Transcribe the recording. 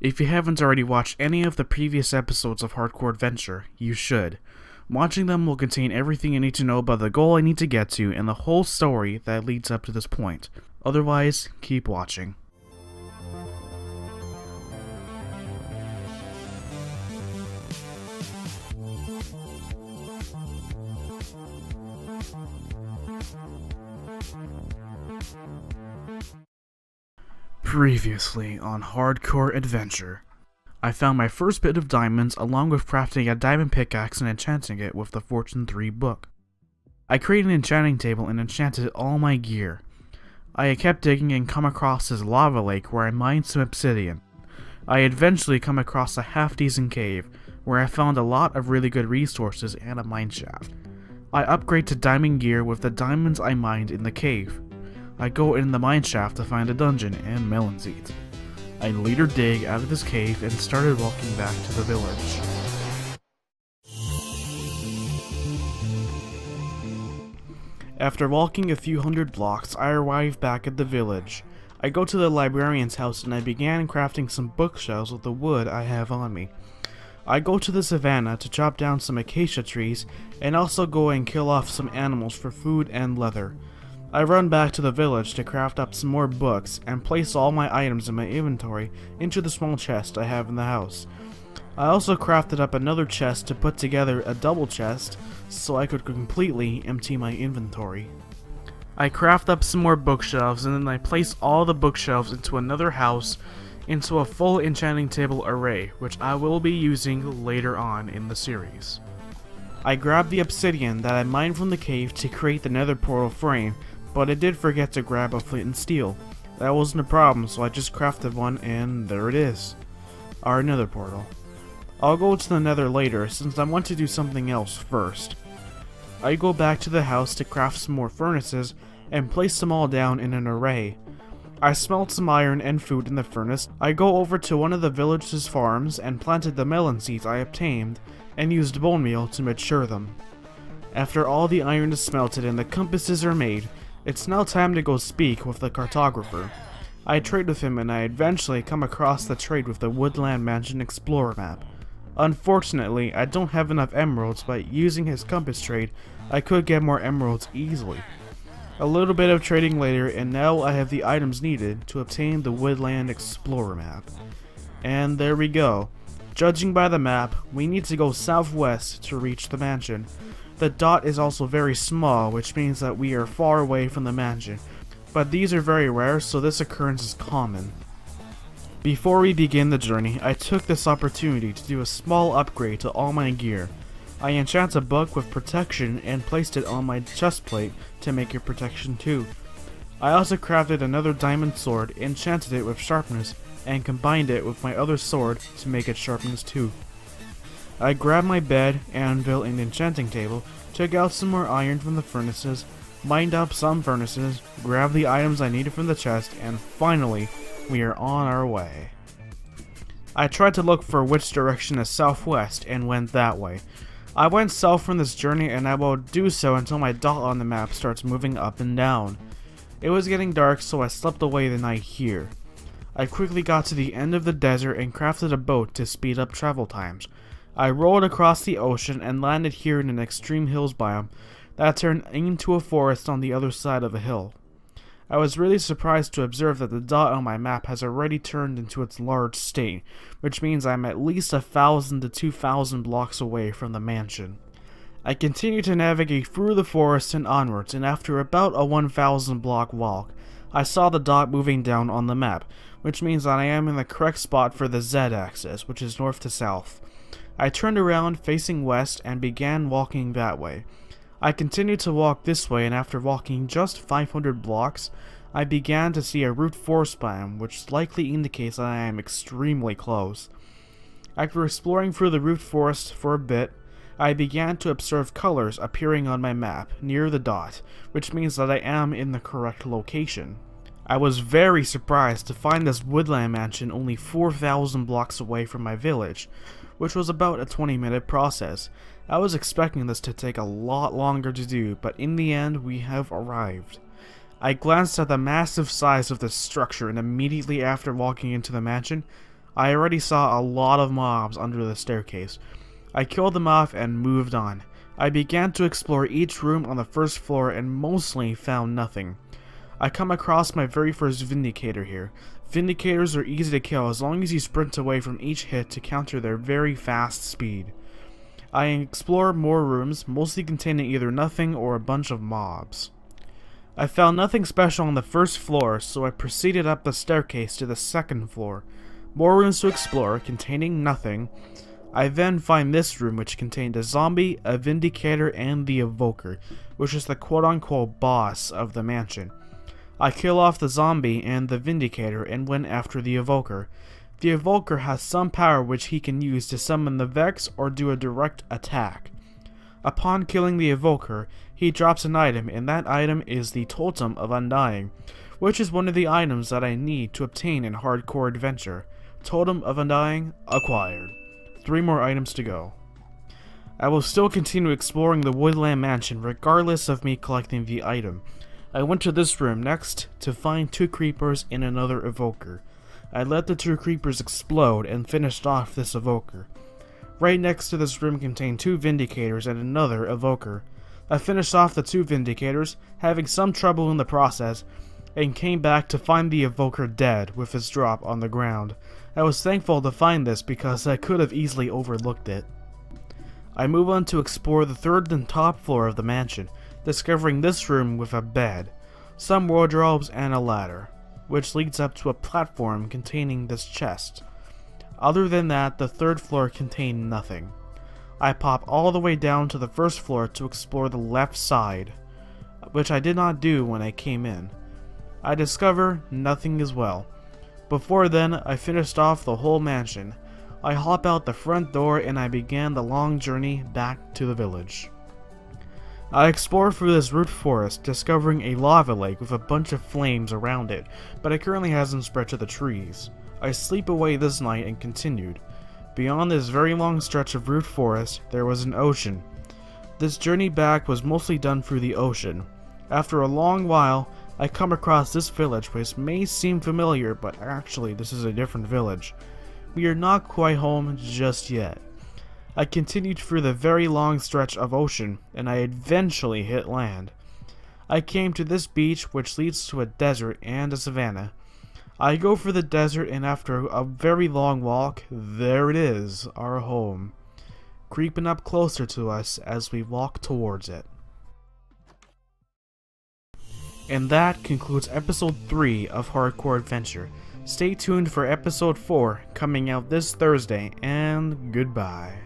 If you haven't already watched any of the previous episodes of Hardcore Adventure, you should. Watching them will contain everything you need to know about the goal I need to get to and the whole story that leads up to this point. Otherwise, keep watching. Previously on Hardcore Adventure, I found my first bit of diamonds along with crafting a diamond pickaxe and enchanting it with the Fortune 3 book. I created an enchanting table and enchanted all my gear. I kept digging and come across this lava lake where I mined some obsidian. I eventually come across a half-decent cave where I found a lot of really good resources and a mine shaft. I upgrade to diamond gear with the diamonds I mined in the cave. I go in the mine shaft to find a dungeon and melon seeds. I later dig out of this cave and started walking back to the village. After walking a few hundred blocks, I arrive back at the village. I go to the librarian's house and I began crafting some bookshelves with the wood I have on me. I go to the savannah to chop down some acacia trees and also go and kill off some animals for food and leather. I run back to the village to craft up some more books and place all my items in my inventory into the small chest I have in the house. I also crafted up another chest to put together a double chest so I could completely empty my inventory. I craft up some more bookshelves and then I place all the bookshelves into another house into a full enchanting table array, which I will be using later on in the series. I grabbed the obsidian that I mined from the cave to create the nether portal frame, but I did forget to grab a flint and steel. That wasn't a problem, so I just crafted one and there it is. Our nether portal. I'll go to the nether later since I want to do something else first. I go back to the house to craft some more furnaces and place them all down in an array. I smelt some iron and food in the furnace. I go over to one of the village's farms and planted the melon seeds I obtained and used bone meal to mature them. After all the iron is smelted and the compasses are made, it's now time to go speak with the cartographer. I trade with him and I eventually come across the trade with the Woodland Mansion Explorer map. Unfortunately, I don't have enough emeralds, but using his compass trade, I could get more emeralds easily. A little bit of trading later and now I have the items needed to obtain the Woodland Explorer map. And there we go. Judging by the map, we need to go southwest to reach the mansion. The dot is also very small, which means that we are far away from the mansion, but these are very rare, so this occurrence is common. Before we begin the journey, I took this opportunity to do a small upgrade to all my gear. I enchanted a book with protection and placed it on my chest plate to make it protection too. I also crafted another diamond sword, enchanted it with sharpness, and combined it with my other sword to make it sharpness too. I grabbed my bed, anvil, and enchanting table, took out some more iron from the furnaces, mined up some furnaces, grabbed the items I needed from the chest, and finally, we are on our way. I tried to look for which direction is southwest and went that way. I went south from this journey and I will do so until my dot on the map starts moving up and down. It was getting dark, so I slept away the night here. I quickly got to the end of the desert and crafted a boat to speed up travel times. I rolled across the ocean and landed here in an extreme hills biome that turned into a forest on the other side of the hill. I was really surprised to observe that the dot on my map has already turned into its large state, which means I'm at least 1,000 to 2,000 blocks away from the mansion. I continue to navigate through the forest and onwards, and after about a 1,000 block walk, I saw the dot moving down on the map, which means that I am in the correct spot for the Z-axis, which is north to south. I turned around facing west and began walking that way. I continued to walk this way, and after walking just 500 blocks, I began to see a root forest biome, which likely indicates that I am extremely close. After exploring through the root forest for a bit, I began to observe colors appearing on my map near the dot, which means that I am in the correct location. I was very surprised to find this woodland mansion only 4,000 blocks away from my village, which was about a 20-minute process. I was expecting this to take a lot longer to do, but in the end we have arrived. I glanced at the massive size of this structure, and immediately after walking into the mansion, I already saw a lot of mobs under the staircase. I killed them off and moved on. I began to explore each room on the first floor and mostly found nothing. I come across my very first Vindicator here. Vindicators are easy to kill as long as you sprint away from each hit to counter their very fast speed. I explore more rooms, mostly containing either nothing or a bunch of mobs. I found nothing special on the first floor, so I proceeded up the staircase to the second floor. More rooms to explore, containing nothing. I then find this room, which contained a zombie, a Vindicator, and the Evoker, which is the quote-unquote boss of the mansion. I kill off the zombie and the Vindicator and went after the Evoker. The Evoker has some power which he can use to summon the Vex or do a direct attack. Upon killing the Evoker, he drops an item, and that item is the Totem of Undying, which is one of the items that I need to obtain in Hardcore Adventure. Totem of Undying acquired. 3 more items to go. I will still continue exploring the Woodland mansion regardless of me collecting the item. I went to this room next to find 2 creepers and another Evoker. I let the 2 creepers explode and finished off this Evoker. Right next to this room contained 2 Vindicators and another Evoker. I finished off the 2 Vindicators, having some trouble in the process, and came back to find the Evoker dead with his drop on the ground. I was thankful to find this because I could have easily overlooked it. I move on to explore the 3rd and top floor of the mansion, discovering this room with a bed, some wardrobes, and a ladder, which leads up to a platform containing this chest. Other than that, the 3rd floor contained nothing. I pop all the way down to the 1st floor to explore the left side, which I did not do when I came in. I discover nothing as well. Before then, I finished off the whole mansion. I hop out the front door and I began the long journey back to the village. I explore through this root forest, discovering a lava lake with a bunch of flames around it, but it currently hasn't spread to the trees. I sleep away this night and continued. Beyond this very long stretch of root forest, there was an ocean. This journey back was mostly done through the ocean. After a long while, I come across this village which may seem familiar, but actually this is a different village. We are not quite home just yet. I continued through the very long stretch of ocean, and I eventually hit land. I came to this beach which leads to a desert and a savanna. I go for the desert, and after a very long walk, there it is, our home, creeping up closer to us as we walk towards it. And that concludes episode 3 of Hardcore Adventure. Stay tuned for episode 4 coming out this Thursday, and goodbye.